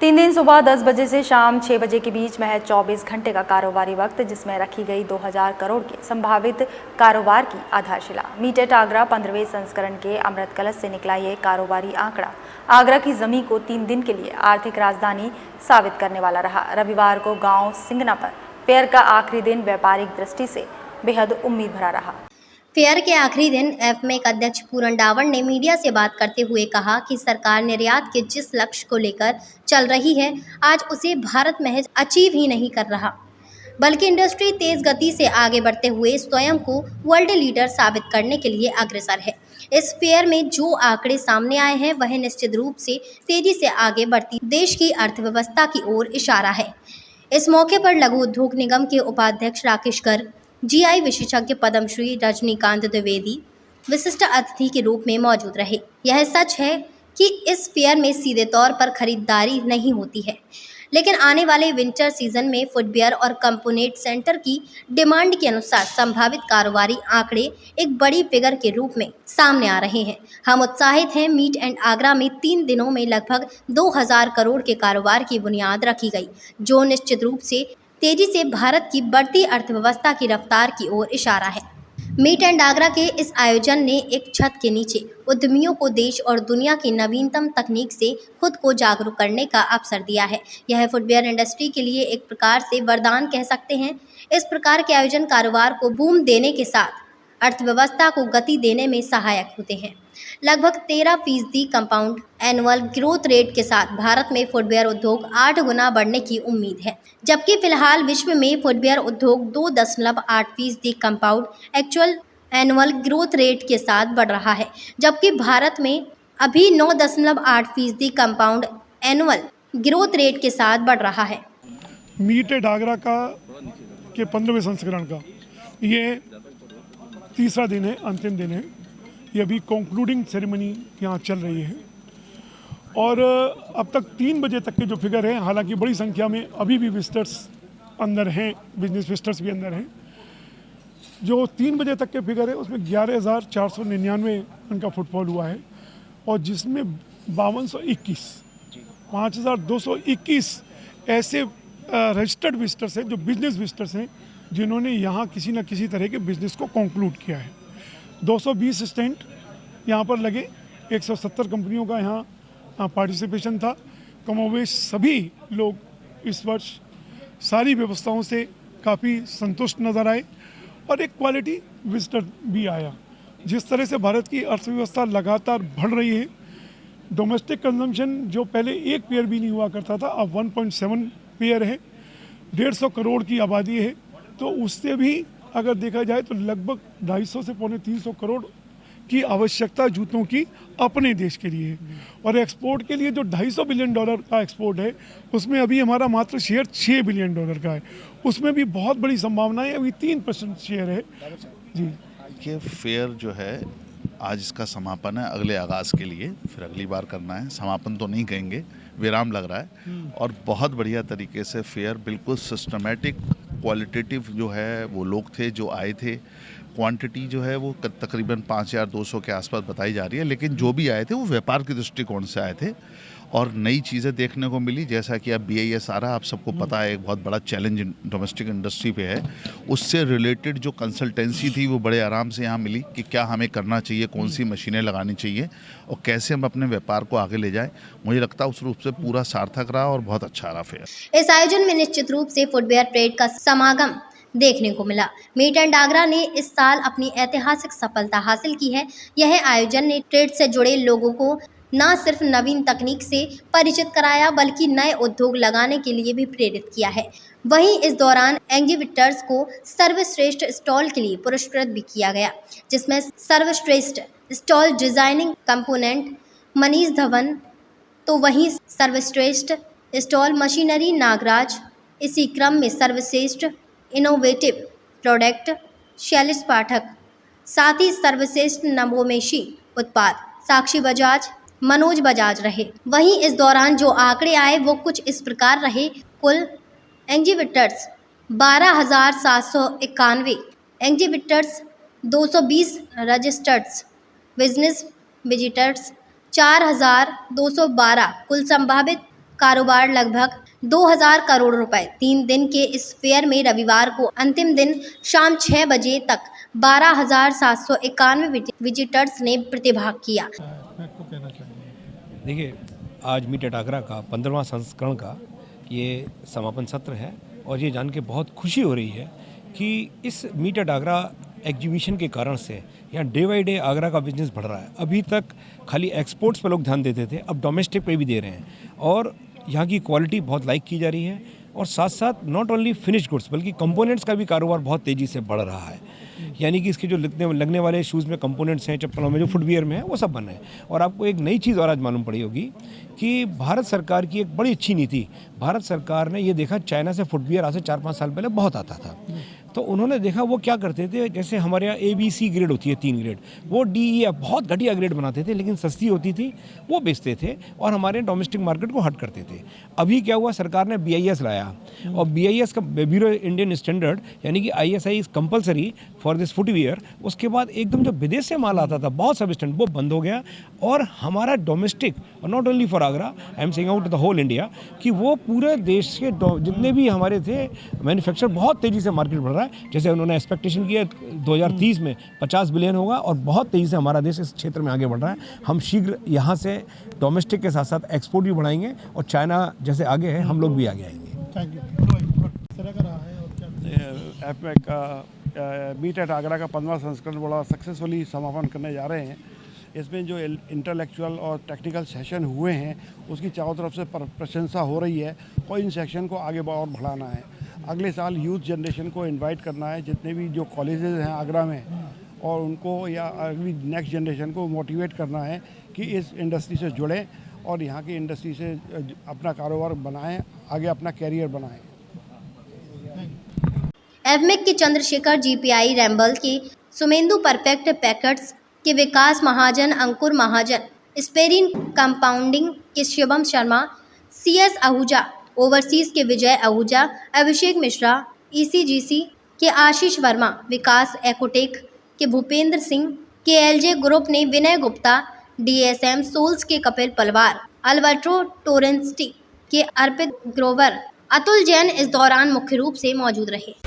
3 दिन सुबह 10 बजे से शाम 6 बजे के बीच महज 24 घंटे का कारोबारी वक्त, जिसमें रखी गई 2000 करोड़ के संभावित कारोबार की आधारशिला। मीटेट आगरा 15वें संस्करण के अमृत कलश से निकला ये कारोबारी आंकड़ा आगरा की जमीन को 3 दिन के लिए आर्थिक राजधानी साबित करने वाला रहा। रविवार को गांव सिंगना पर फेयर का आखिरी दिन व्यापारिक दृष्टि से बेहद उम्मीद भरा रहा। फेयर के आखिरी दिन एफमेक अध्यक्ष पूरन डावर ने मीडिया से बात करते हुए कहा कि सरकार निर्यात के जिस लक्ष्य को लेकर चल रही है, आज उसे भारत महज अचीव ही नहीं कर रहा, बल्कि इंडस्ट्री तेज गति से आगे बढ़ते हुए स्वयं को वर्ल्ड लीडर साबित करने के लिए अग्रसर है। इस फेयर में जो आंकड़े सामने आए हैं, वह निश्चित रूप से तेजी से आगे बढ़ती देश की अर्थव्यवस्था की ओर इशारा है। इस मौके पर लघु उद्योग निगम के उपाध्यक्ष राकेश गर्ग, जीआई विशेषज्ञ पद्मश्री रजनीकांत द्विवेदी विशिष्ट अतिथि के रूप में मौजूद रहे। यह सच है कि इस फेयर में सीधे तौर पर खरीदारी नहीं होती है, लेकिन आने वाले विंटर सीजन में फुटवियर और कंपोनेंट सेंटर की डिमांड के अनुसार संभावित कारोबारी आंकड़े एक बड़ी फिगर के रूप में सामने आ रहे हैं। हम उत्साहित हैं। मीट एंड आगरा में 3 दिनों में लगभग 2000 करोड़ के कारोबार की बुनियाद रखी गई, जो निश्चित रूप से तेजी से भारत की बढ़ती अर्थव्यवस्था की रफ्तार की ओर इशारा है। मीट एंड आगरा के इस आयोजन ने एक छत के नीचे उद्यमियों को देश और दुनिया की नवीनतम तकनीक से खुद को जागरूक करने का अवसर दिया है। यह फुटवियर इंडस्ट्री के लिए एक प्रकार से वरदान कह सकते हैं। इस प्रकार के आयोजन कारोबार को बूम देने के साथ अर्थव्यवस्था को गति देने में सहायक होते हैं। लगभग 13% कंपाउंड एनुअल ग्रोथ रेट के साथ भारत में फुटवियर उद्योग 8 गुना बढ़ने की उम्मीद है, जबकि फिलहाल विश्व में फुटवियर उद्योग 2.8% compound actual annual growth rate के साथ बढ़ रहा है, जबकि भारत में अभी 9.8% कंपाउंड एनुअल ग्रोथ रेट के साथ बढ़ रहा है। मीटेट आगरा का के 15वें संस्करण का ये तीसरा दिन है, अंतिम दिन है। ये अभी कंक्लूडिंग सेरेमनी यहाँ चल रही है और अब तक 3 बजे तक के जो फिगर है, हालांकि बड़ी संख्या में अभी भी विजिटर्स अंदर हैं, बिजनेस विजिटर्स भी अंदर हैं। जो 3 बजे तक के फिगर है उसमें 11,499 उनका फुटफॉल हुआ है और जिसमें 5,221 ऐसे रजिस्टर्ड विजिटर्स हैं, जो बिजनेस विजिटर्स हैं, जिन्होंने यहाँ किसी न किसी तरह के बिजनेस को कंक्लूड किया है। 220 स्टैंड यहाँ पर लगे, 170 कंपनियों का यहाँ पार्टिसिपेशन था। कमोवेश सभी लोग इस वर्ष सारी व्यवस्थाओं से काफ़ी संतुष्ट नज़र आए और एक क्वालिटी विजिटर भी आया। जिस तरह से भारत की अर्थव्यवस्था लगातार बढ़ रही है, डोमेस्टिक कंजम्पशन जो पहले एक पेयर भी नहीं हुआ करता था, अब 1.7 पेयर है। 150 करोड़ की आबादी है, तो उससे भी अगर देखा जाए तो लगभग 250 से पौने 300 करोड़ की आवश्यकता जूतों की अपने देश के लिए है। और एक्सपोर्ट के लिए जो $250 बिलियन का एक्सपोर्ट है, उसमें अभी हमारा मात्र शेयर $6 बिलियन का है। उसमें भी बहुत बड़ी संभावनाएं, अभी 3% शेयर है जी। ये फेयर जो है, आज इसका समापन है, अगले आगाज़ के लिए फिर अगली बार करना है। समापन तो नहीं कहेंगे, विराम लग रहा है और बहुत बढ़िया तरीके से फेयर बिल्कुल सिस्टमेटिक, क्वालिटेटिव जो है वो लोग थे जो आए थे। क्वांटिटी जो है वो तकरीबन 5,200 के आसपास बताई जा रही है, लेकिन जो भी आए थे वो व्यापार के दृष्टिकोण से आए थे और नई चीज़ें देखने को मिली। जैसा कि अब BIS आ रहा, आप सबको पता है, एक बहुत बड़ा चैलेंज डोमेस्टिक इंडस्ट्री पे है। उससे रिलेटेड जो कंसल्टेंसी थी वो बड़े आराम से यहाँ मिली कि क्या हमें करना चाहिए, कौन सी मशीनें लगानी चाहिए और कैसे हम अपने व्यापार को आगे ले जाएं। मुझे लगता है उस रूप से पूरा सार्थक रहा और बहुत अच्छा रहा फेयर। इस आयोजन में निश्चित रूप से फुटवियर ट्रेड का समागम देखने को मिला। मीट एंड आगरा ने इस साल अपनी ऐतिहासिक सफलता हासिल की है। यह आयोजन ने ट्रेड से जुड़े लोगों को न सिर्फ नवीन तकनीक से परिचित कराया, बल्कि नए उद्योग लगाने के लिए भी प्रेरित किया है। वहीं इस दौरान एग्जीबिटर्स को सर्वश्रेष्ठ स्टॉल के लिए पुरस्कृत भी किया गया, जिसमें सर्वश्रेष्ठ stall designing component Manish Dhawan, तो वहीं सर्वश्रेष्ठ स्टॉल मशीनरी नागराज। इसी क्रम में सर्वश्रेष्ठ इनोवेटिव प्रोडक्ट शैलेश पाठक, साथ ही सर्वश्रेष्ठ नवोन्मेषी उत्पाद साक्षी बजाज, मनोज बजाज रहे। वहीं इस दौरान जो आंकड़े आए वो कुछ इस प्रकार रहे। कुल एग्जीबिटर्स 12,791, एग्जीबिटर्स 220, रजिस्टर्ड्स बिजनेस विजिटर्स 4,212, कुल संभावित कारोबार लगभग 2000 करोड़ रुपए। 3 दिन के इस फेयर में रविवार को अंतिम दिन शाम 6 बजे तक 12,791 विजिटर्स ने प्रतिभाग किया। देखिए, आज मीट एट आगरा का 15वां संस्करण का ये समापन सत्र है और ये जान के बहुत खुशी हो रही है कि इस मीट एट आगरा एग्जीबिशन के कारण से यहाँ डे बाई डे आगरा का बिजनेस बढ़ रहा है। अभी तक खाली एक्सपोर्ट्स पर लोग ध्यान देते थे, अब डोमेस्टिक पे भी दे रहे हैं और यहाँ की क्वालिटी बहुत लाइक की जा रही है और साथ साथ नॉट ओनली फिनिश गुड्स बल्कि कंपोनेंट्स का भी कारोबार बहुत तेज़ी से बढ़ रहा है। यानी कि इसके जो लगने वाले शूज़ में कंपोनेंट्स हैं, चप्पलों में जो फुटवियर में है, वो सब बन रहे हैं। और आपको एक नई चीज़ और आज मालूम पड़ी होगी कि भारत सरकार की एक बड़ी अच्छी नीति, भारत सरकार ने ये देखा चाइना से फुटवियर आज से 4-5 साल पहले बहुत आता था, तो उन्होंने देखा वो क्या करते थे, जैसे हमारे यहाँ ABC ग्रेड होती है 3 ग्रेड, वो DE बहुत घटिया ग्रेड बनाते थे लेकिन सस्ती होती थी, वो बेचते थे और हमारे डोमेस्टिक मार्केट को हट करते थे। अभी क्या हुआ, सरकार ने BIS लाया और BIS का ब्यूरो इंडियन स्टैंडर्ड यानी कि ISI is compulsory for this footwear. उसके बाद एकदम जो विदेश से माल आता था बहुत सब स्टैंड वो बंद हो गया और हमारा डोमेस्टिक और not only for Agra, I am saying out the whole India, कि वो पूरे देश के जितने भी हमारे थे मैन्युफैक्चर बहुत तेज़ी से मार्केट बढ़ रहा है। जैसे उन्होंने एक्सपेक्टेशन किया 2030 में 50 बिलियन होगा और बहुत तेज़ी से हमारा देश इस क्षेत्र में आगे बढ़ रहा है। हम शीघ्र यहाँ से डोमेस्टिक के साथ साथ एक्सपोर्ट भी बढ़ाएंगे और चाइना जैसे आगे है हम लोग भी आगे आएंगे। Thank you. एफमेक का मीट एट आगरा का 15वां संस्करण बड़ा सक्सेसफुली समापन करने जा रहे हैं। इसमें जो इंटेलेक्चुअल और टेक्निकल सेशन हुए हैं उसकी चारों तरफ से प्रशंसा हो रही है और इन सेक्शन को आगे और बढ़ाना है। अगले साल यूथ जनरेशन को इनवाइट करना है, जितने भी जो कॉलेजेस हैं आगरा में, और उनको या अगली नेक्स्ट जनरेशन को मोटिवेट करना है कि इस इंडस्ट्री से जुड़ें और यहाँ की इंडस्ट्री से अपना कारोबार बनाएं, आगे अपना कैरियर बनाएं। एफमेक के चंद्रशेखर, GPI रैम्बल के सुमेंदु, परफेक्ट पैकेट्स के विकास महाजन, अंकुर महाजन, स्पेरिन कंपाउंडिंग के शिवम शर्मा, CS आहूजा, ओवरसीज के विजय आहूजा, अभिषेक मिश्रा, ECGC के आशीष वर्मा, विकास एकोटेक के भूपेंद्र सिंह, KLJ ग्रुप ने विनय गुप्ता, DSM सोल्स के कपिल पलवार, अल्बर्टो टोरेंस्टी के अर्पित ग्रोवर, अतुल जैन इस दौरान मुख्य रूप से मौजूद रहे।